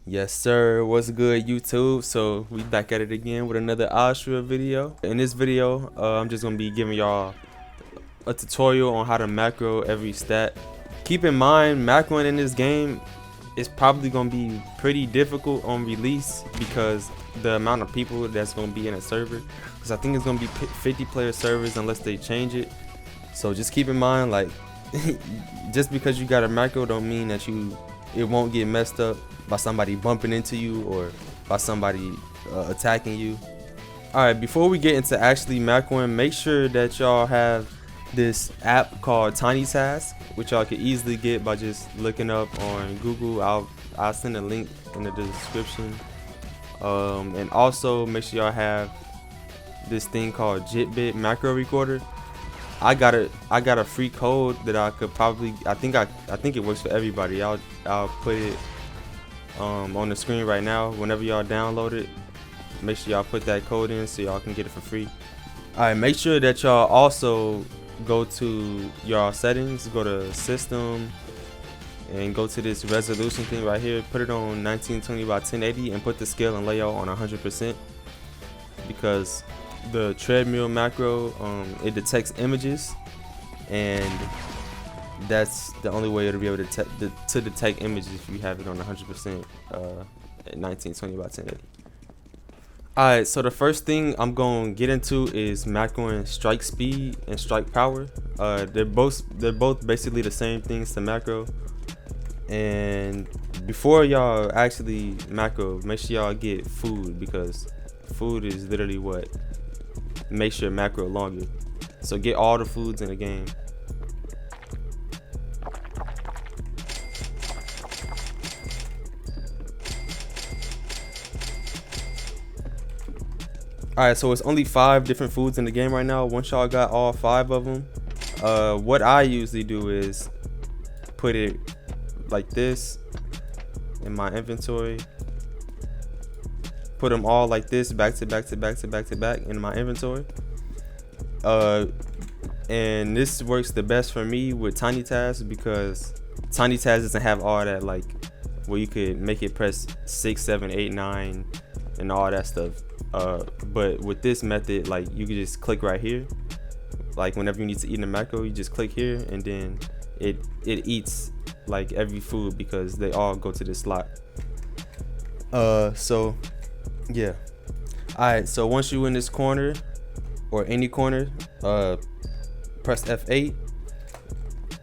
Yes sir, what's good YouTube? So we back at it again with another Asura video. In this video, I'm just gonna be giving y'all a tutorial on how to macro every stat. Keep in mind, macroing in this game is probably gonna be pretty difficult on release because the amount of people that's gonna be in a server. Because I think it's gonna be 50 player servers unless they change it. So just keep in mind, like, just because you got a macro don't mean that it won't get messed up by somebody bumping into you or by somebody attacking you. Alright, before we get into actually macroing, make sure that y'all have this app called Tinytask, which y'all can easily get by just looking up on Google. I'll send a link in the description. And also make sure y'all have this thing called Jitbit Macro Recorder. I got a free code that I could probably, I think it works for everybody. I'll put it on the screen right now. Whenever y'all download it, make sure y'all put that code in so y'all can get it for free. Alright, make sure that y'all also go to your settings, go to system, and go to this resolution thing right here. Put it on 1920 by 1080 and put the scale and layout on 100%, because the treadmill macro, it detects images, and that's the only way it'll be able to detect images if you have it on 100% at 1920 by 1080. Alright, so the first thing I'm gonna get into is macroing strike speed and strike power. They're both basically the same things to macro. And before y'all actually macro, make sure y'all get food, because food is literally what makes your macro longer. So get all the foods in the game. Alright, so it's only 5 different foods in the game right now. Once y'all got all 5 of them, what I usually do is put it like this in my inventory. Put them all like this, back to back in my inventory. And this works the best for me with Tinytask, because Tinytask doesn't have all that, like, where you could make it press 6, 7, 8, 9 and all that stuff. But with this method, like, you can just click right here. Like, whenever you need to eat in a macro, you just click here, and then it eats like every food, because they all go to this slot. So yeah. Alright, so once you in this corner or any corner, press F8,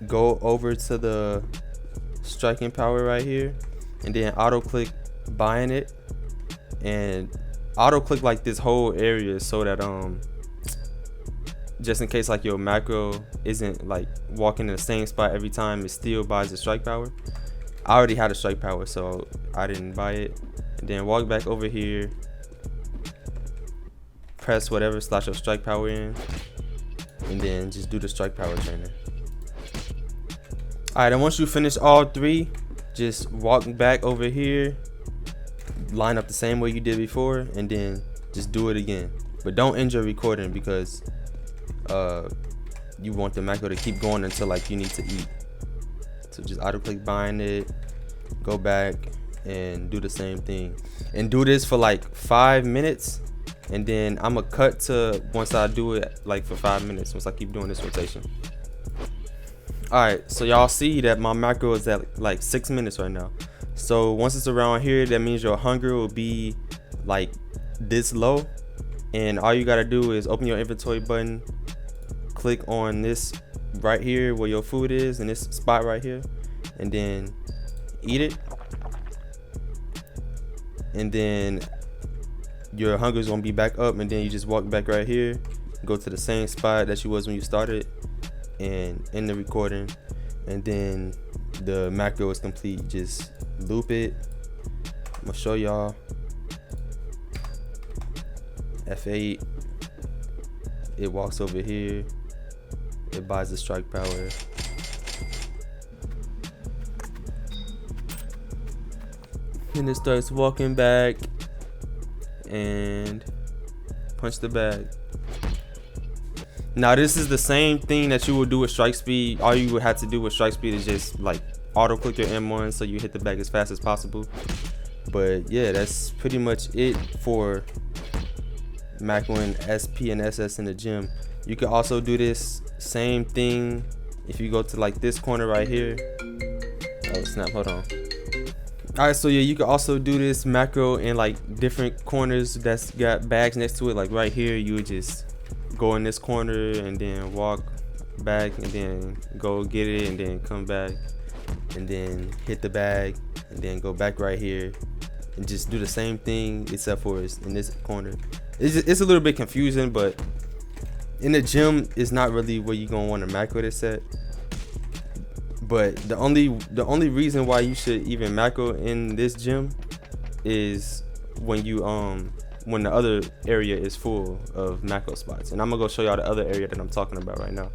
go over to the striking power right here, and then auto click buying it, and auto click like this whole area, so that just in case like your macro isn't like walking in the same spot every time, it still buys the strike power. I already had a strike power, so I didn't buy it. And then walk back over here, press whatever slash your strike power in, and then just do the strike power trainer. Alright, and once you finish all 3, just walk back over here, line up the same way you did before, and then just do it again. But don't end your recording, because you want the macro to keep going until like you need to eat. So just auto click buying it, go back and do the same thing, and do this for like 5 minutes, and then I'm gonna cut to once I do it like for 5 minutes, once I keep doing this rotation. Alright, so y'all see that my macro is at like 6 minutes right now. So once it's around here, that means your hunger will be like this low, and all you gotta do is open your inventory button, click on this right here where your food is, in this spot right here, and then eat it. And then your hunger is gonna be back up, and then you just walk back right here, go to the same spot that you was when you started, and end the recording, and then the macro is complete. Just loop it. I'm gonna show y'all. F8, it walks over here, it buys the strike power. And it starts walking back and punch the bag. Now this is the same thing that you would do with strike speed. All you would have to do with strike speed is just like auto click your M1 so you hit the bag as fast as possible. But yeah, that's pretty much it for macroing SP and SS in the gym. You can also do this same thing if you go to like this corner right here. Oh snap, hold on. Alright, so yeah, you can also do this macro in like different corners that's got bags next to it. Like right here, you would just go in this corner and then walk back and then go get it and then come back and then hit the bag and then go back right here and just do the same thing except for it's in this corner. It's a little bit confusing, but in the gym it's not really where you're gonna want to macro this at. But the only reason why you should even macro in this gym is when you when the other area is full of macro spots. And I'm gonna go show y'all the other area that I'm talking about right now.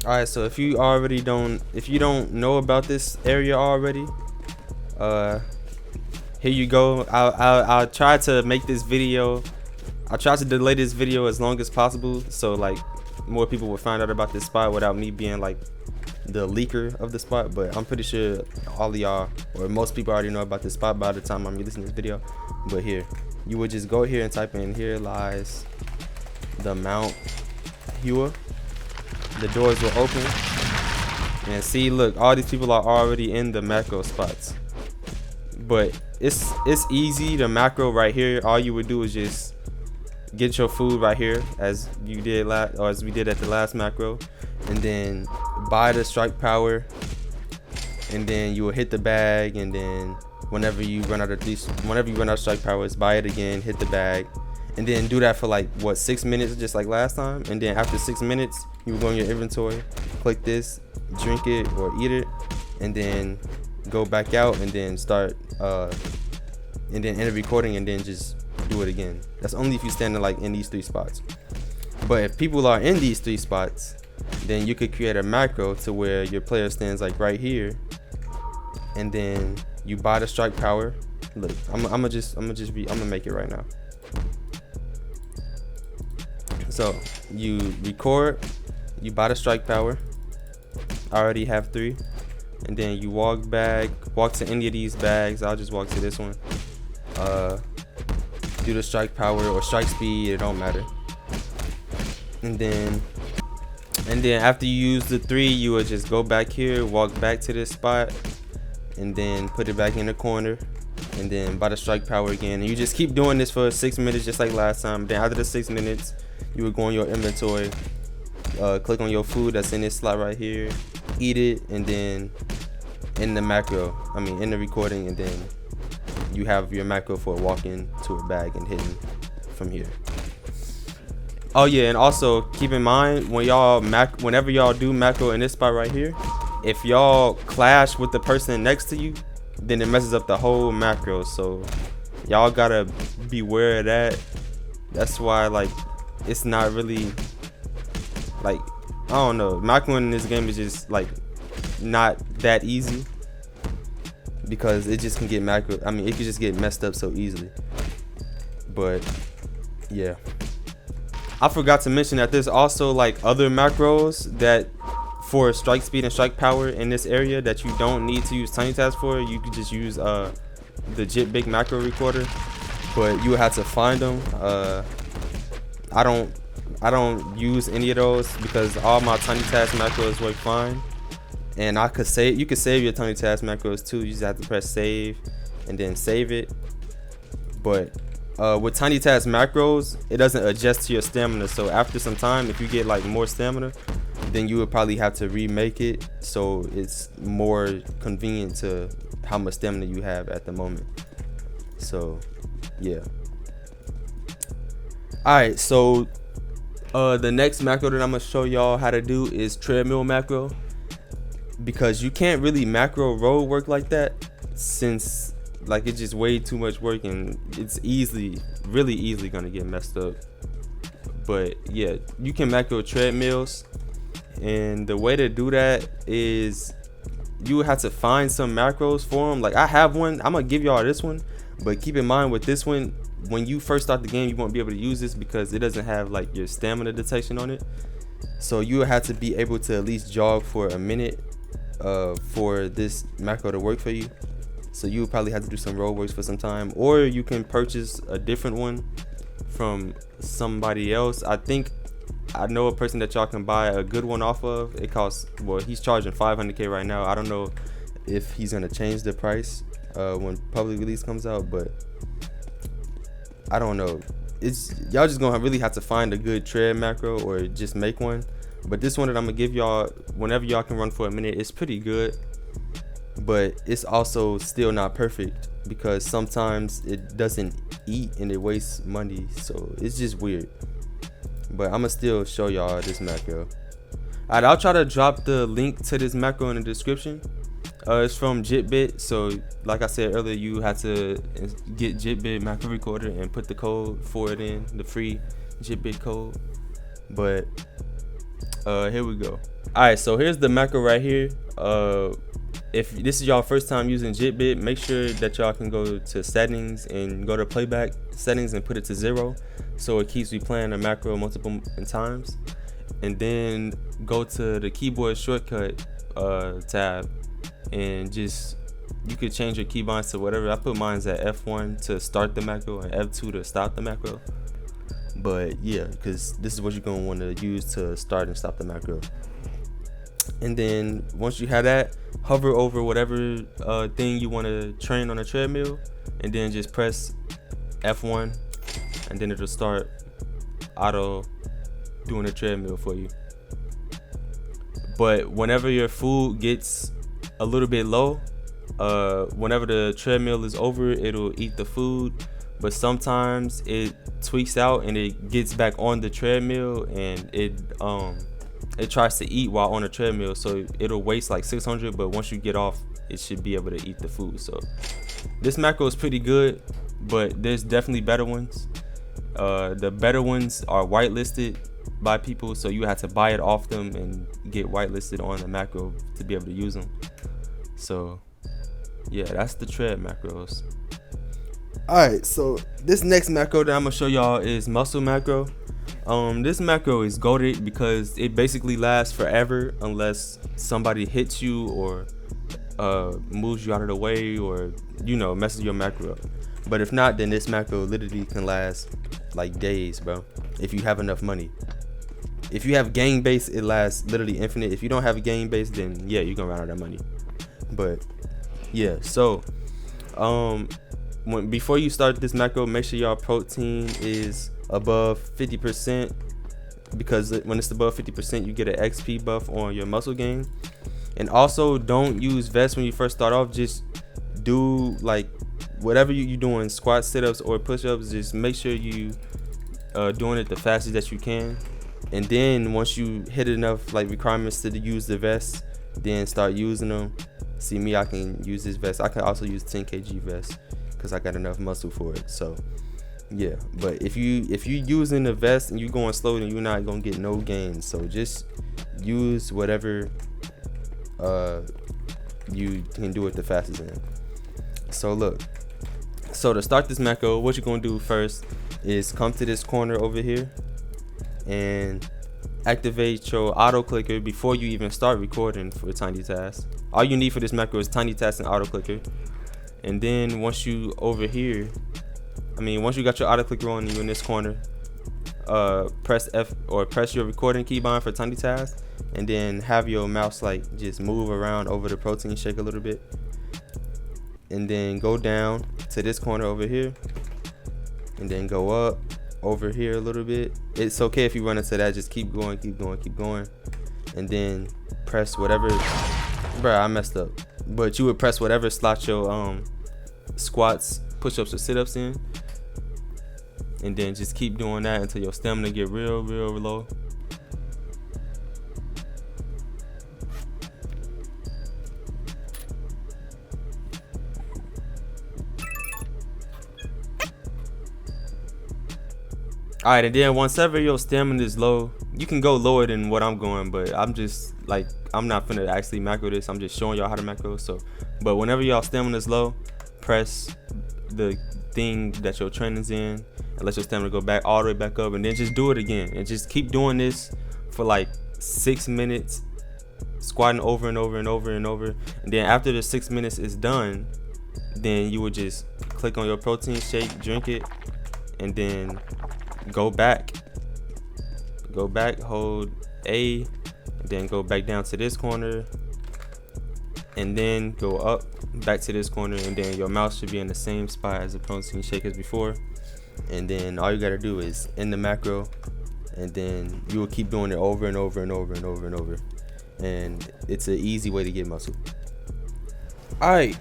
Alright, so if you don't know about this area already, here you go. I'll try to make this video. I'll try to delay this video as long as possible, so like more people will find out about this spot without me being like the leaker of the spot. But I'm pretty sure all of y'all or most people already know about this spot by the time I'm releasing this video. But here, you would just go here and type in "here lies the Mount Hua." The doors will open and see, look, all these people are already in the macro spots. But it's easy to macro right here. All you would do is just get your food right here, as you did as we did at the last macro, and then buy the strike power, and then you will hit the bag, and then whenever you run out of strike powers, buy it again, hit the bag, and then do that for like what, 6 minutes, just like last time. And then after 6 minutes, you will go in your inventory, click this, drink it or eat it, and then go back out and then start and then end recording and then just do it again. That's only if you stand in these 3 spots. But if people are in these 3 spots, then you could create a macro to where your player stands like right here, and then you buy the strike power. Look, I'm gonna make it right now. So you record, you buy the strike power. I already have 3, and then you walk to any of these bags. I'll just walk to this one. Do the strike power or strike speed, it don't matter. And then after you use the 3, you would just go back here, walk back to this spot, and then put it back in the corner, and then buy the strike power again. And you just keep doing this for 6 minutes, just like last time. Then after the 6 minutes, you would go in your inventory, click on your food that's in this slot right here, eat it, and then in the recording, and then you have your macro for walking to a bag and hitting from here. Oh yeah, and also keep in mind whenever y'all do macro in this spot right here, if y'all clash with the person next to you, then it messes up the whole macro. So y'all gotta beware of that. That's why like it's not really like, I don't know, macroing in this game is just like not that easy, because it just can get it can just get messed up so easily. But yeah, I forgot to mention that there's also like other macros that for strike speed and strike power in this area that you don't need to use Tinytask for. You could just use the Jitbit macro recorder, but you would have to find them. I don't use any of those because all my Tinytask macros work fine. And you could save your Tinytask macros too. You just have to press save and then save it. But with Tinytask macros, it doesn't adjust to your stamina. So after some time, if you get like more stamina, then you would probably have to remake it, so it's more convenient to how much stamina you have at the moment. So yeah. Alright, so the next macro that I'm gonna show y'all how to do is treadmill macro, because you can't really macro road work like that, since like it's just way too much work and it's really easily gonna get messed up. But yeah, you can macro treadmills, and the way to do that is you would have to find some macros for them. Like I have one, I'm gonna give y'all this one, but keep in mind with this one, when you first start the game, you won't be able to use this because it doesn't have like your stamina detection on it. So you would have to be able to at least jog for a minute for this macro to work for you. so you probably have to do some road works for some time, or you can purchase a different one from somebody else. I know a person that y'all can buy a good one off of. It costs, well, he's charging 500k right now. I don't know if he's gonna change the price when public release comes out, but I don't know. It's y'all just gonna really have to find a good tread macro or just make one. But this one that I'm gonna give y'all, whenever y'all can run for a minute, it's pretty good, but it's also still not perfect because sometimes it doesn't eat and it wastes money, so it's just weird. But I'm gonna still show y'all this macro. Alright, I'll try to drop the link to this macro in the description. It's from Jitbit, so like I said earlier, you have to get Jitbit macro recorder and put the code for it in, the free Jitbit code. But here we go. Alright, so here's the macro right here. If this is y'all first time using Jitbit, make sure that y'all can go to settings and go to playback settings and put it to 0, so it keeps replaying the macro multiple times. And then go to the keyboard shortcut tab, and just, you could change your keybinds to whatever. I put mine at F1 to start the macro and F2 to stop the macro. But yeah, because this is what you're gonna want to use to start and stop the macro. And then once you have that, hover over whatever thing you want to train on a treadmill, and then just press F1, and then it'll start auto doing a treadmill for you. But whenever your food gets a little bit low, whenever the treadmill is over, it'll eat the food. But sometimes it tweaks out and it gets back on the treadmill, and it tries to eat while on a treadmill, so it'll waste like 600, but once you get off, it should be able to eat the food. So this macro is pretty good, but there's definitely better ones. The better ones are whitelisted by people, so you have to buy it off them and get whitelisted on the macro to be able to use them. So yeah, that's the tread macros. Alright, so this next macro that I'm gonna show y'all is muscle macro. This macro is goated because it basically lasts forever unless somebody hits you or moves you out of the way, or messes your macro up. But if not, then this macro literally can last like days, bro, if you have enough money. If you have gang base, it lasts literally infinite. If you don't have a gang base, then yeah, you're gonna run out of money. But yeah, so before you start this macro, make sure your protein is above 50%, because when it's above 50%, you get an XP buff on your muscle gain. And also, don't use vests when you first start off. Just do like whatever you're doing, squat, sit-ups, or push-ups. Just make sure you doing it the fastest that you can. And then once you hit enough like requirements to use the vest, then start using them. See me, I can use this vest. I can also use 10 kg vest because I got enough muscle for it. So yeah, but if you using the vest and you going slow, then you're not gonna get no gains. So just use whatever you can do it the fastest in. So look, so to start this macro, what you're gonna do first is come to this corner over here and activate your auto clicker before you even start recording for Tinytask. All you need for this macro is Tinytask and auto clicker. And then once you got your auto clicker on and you're in this corner, press F or press your recording keybind for Tinytask, and then have your mouse like just move around over the protein shake a little bit, and then go down to this corner over here, and then go up over here a little bit. It's okay if you run into that, just keep going, and then press whatever. Bruh, I messed up, but you would press whatever slot your squats, push-ups, or sit-ups in, and then just keep doing that until your stamina get real low. Alright, and then once ever your stamina is low, you can go lower than what I'm going, but I'm just like, I'm not finna actually macro this. I'm just showing y'all how to macro. So, but whenever y'all stamina is low, press the thing that your training's in and let your stamina go back all the way back up, and then just do it again, and just keep doing this for like 6 minutes, squatting over and over and over and over. And then after the 6 minutes is done, then you would just click on your protein shake, drink it, and then go back, hold A, then go back down to this corner, and then go up back to this corner, and then your mouse should be in the same spot as the protein shake as before. And then all you gotta do is end the macro, and then you will keep doing it over and over and over and over and over, and it's an easy way to get muscle. Alright,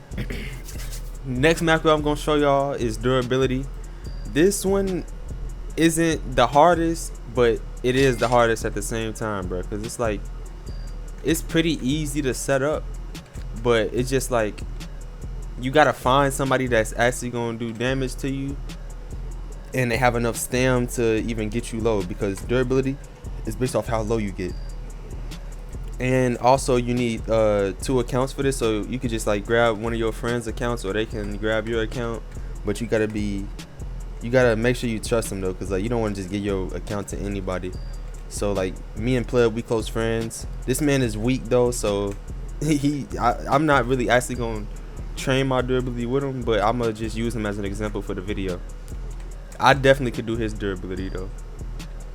next macro I'm gonna show y'all is durability. This one isn't the hardest, but it is the hardest at the same time, bro, because it's like, it's pretty easy to set up, but it's just like you gotta find somebody that's actually gonna do damage to you, and they have enough stam to even get you low, because durability is based off how low you get. And also you need 2 accounts for this, so you could just like grab one of your friends' accounts, or they can grab your account, but you gotta make sure you trust them though, because like you don't want to just give your account to anybody. So like me and Pleb, we close friends. This man is weak though, so I'm not really actually gonna train my durability with him, but I'm gonna just use him as an example for the video. I definitely could do his durability though.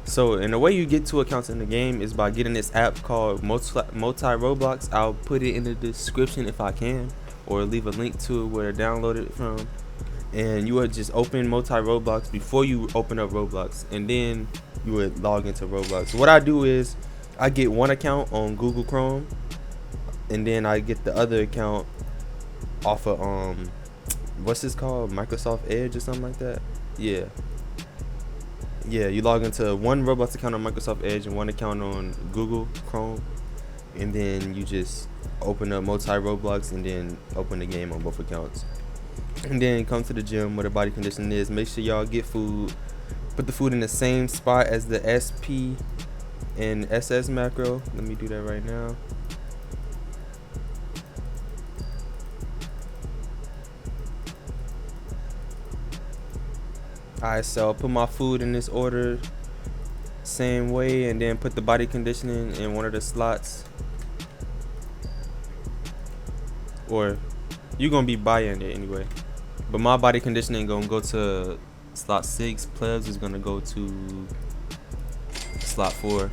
So, and the way you get 2 accounts in the game is by getting this app called Multi Roblox. I'll put it in the description if I can, or leave a link to it where to download it from. And you would just open Multi Roblox before you open up Roblox, and then you would log into Roblox. So what I do is I get 1 account on Google Chrome, and then I get the other account off of what's this called, Microsoft Edge or something like that. Yeah, you log into 1 Roblox account on Microsoft Edge and 1 account on Google Chrome, and then you just open up Multi Roblox and then open the game on both accounts, and then come to the gym where the body conditioning is. Make sure y'all get food, put the food in the same spot as the SP and SS macro. Let me do that right now. Alright, so I'll put my food in this order, same way, and then put the body conditioning in one of the slots. Or you're gonna be buying it anyway. But my body conditioning gonna go to slot 6. Plebs is gonna go to slot 4.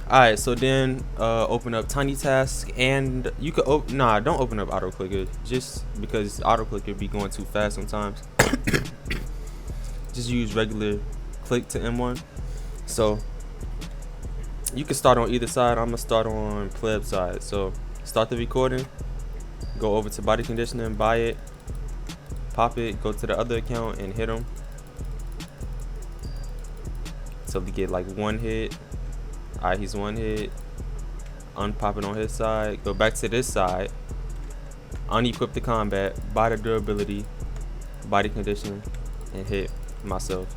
Alright, so then open up Tinytask, and you could don't open up auto clicker, just because auto clicker be going too fast sometimes. Just use regular click to M1. So you can start on either side. I'm gonna start on Pleb side. So start the recording, go over to body conditioning, buy it, pop it, go to the other account and hit them so we get like 1 hit. Alright, he's 1 hit. Unpop it on his side. Go back to this side. Unequip the combat. Buy the durability. Body conditioning. And hit myself.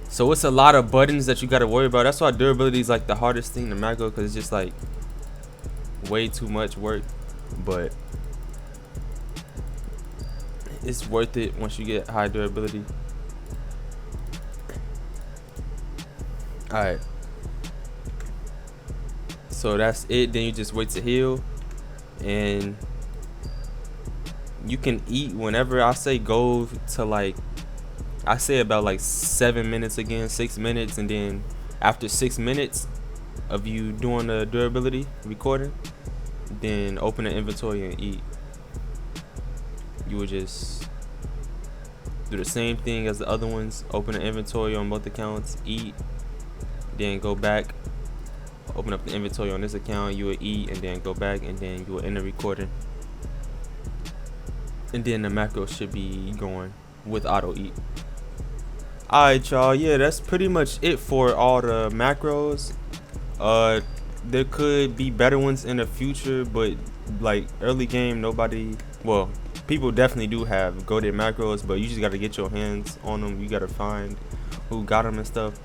So it's a lot of buttons that you gotta worry about. That's why durability is like the hardest thing to macro, because it's just like way too much work. But it's worth it once you get high durability. Alright, so that's it. Then you just wait to heal, and you can eat whenever. I say go to like, I say about like 7 minutes again, 6 minutes, and then after 6 minutes of you doing the durability recording, then open the inventory and eat. You would just do the same thing as the other ones. Open the inventory on both accounts, eat, then go back, open up the inventory on this account, you will eat, and then go back, and then you will end the recording, and then the macro should be going with auto eat. Alright y'all, yeah, that's pretty much it for all the macros. There could be better ones in the future, but like early game, nobody, well, people definitely do have goated macros, but you just gotta get your hands on them. You gotta find who got them and stuff.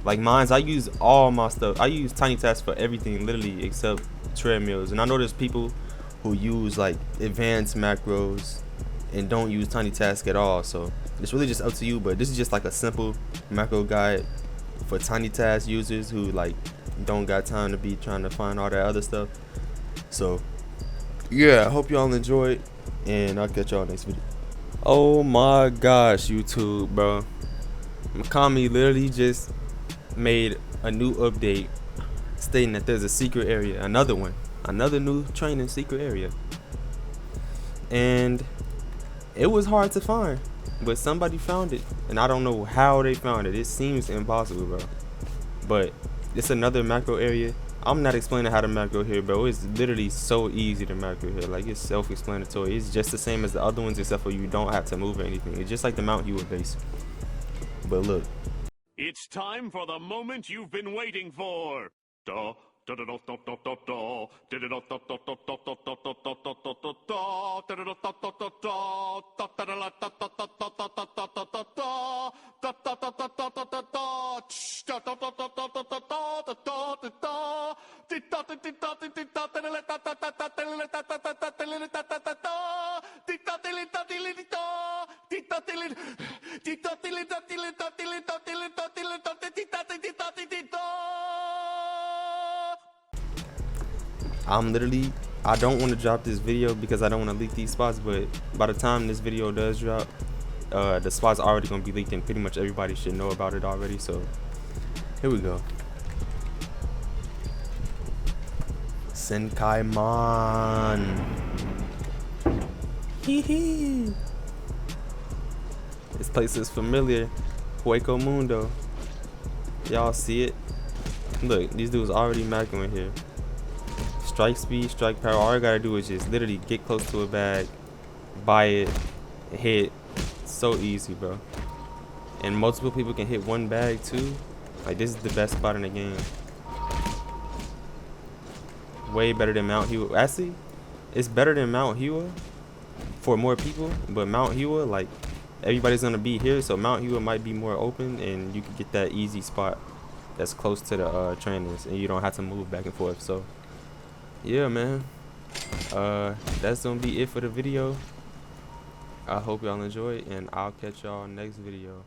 Like mines, I use all my stuff. I use Tinytask for everything, literally, except treadmills. And I know there's people who use like advanced macros and don't use Tinytask at all. So it's really just up to you. But this is just like a simple macro guide for Tinytask users who like don't got time to be trying to find all that other stuff. So yeah, I hope y'all enjoyed, and I'll catch y'all next video. Oh my gosh, YouTube, bro. Makami literally just made a new update stating that there's a secret area, another new training secret area. And it was hard to find, but somebody found it, and I don't know how they found it. It seems impossible, bro. But it's another macro area. I'm not explaining how to macro here, bro. It's literally so easy to macro here. Like, it's self-explanatory. It's just the same as the other ones, except for you don't have to move or anything. It's just like the Mount Hewitt base. But look. It's time for the moment you've been waiting for. I don't want to drop this video because I don't want to leak these spots, but by the time this video does drop, the spot's already going to be leaked and pretty much everybody should know about it already. So here we go. Senkaimon. Hee hee. This place is familiar. Hueco Mundo. Y'all see it? Look, these dudes already macroing here. Strike speed, strike power. All I gotta do is just literally get close to a bag, buy it, hit. So easy, bro. And multiple people can hit one bag too. Like, this is the best spot in the game. Way better than Mount Hewitt. Actually, it's better than Mount Hewitt for more people, but Mount Hewitt, like, everybody's gonna be here, so Mount Hewitt might be more open, and you can get that easy spot that's close to the trainers, and you don't have to move back and forth. So yeah, man, that's gonna be it for the video. I hope y'all enjoy, and I'll catch y'all next video.